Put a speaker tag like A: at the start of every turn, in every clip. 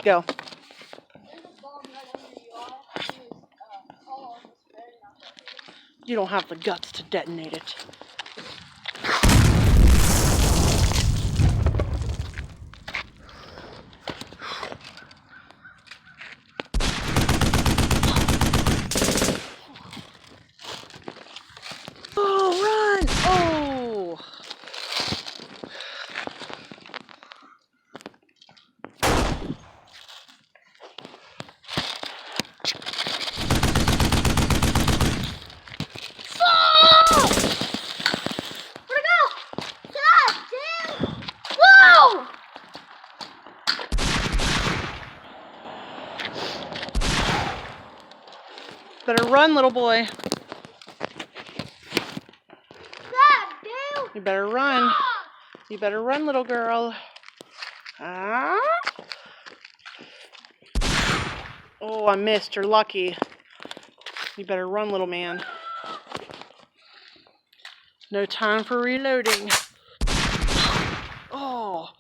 A: Go. You don't have the guts to detonate it. Oh, run! Oh! Better run, little boy. You better run. You better run, little girl. Ah. Oh, I missed. You're lucky. You better run, little man. No time for reloading. Oh.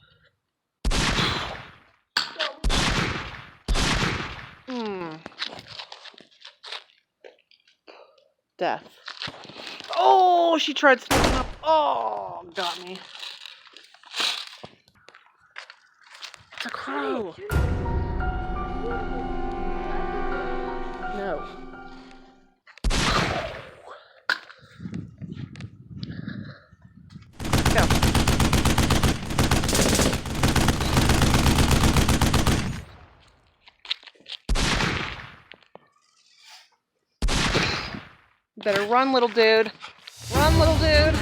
A: Death. Oh, she tried sneaking up. Oh, got me. It's a crow. No. Go. Better run, little dude. Run, little dude.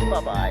A: Bye-bye.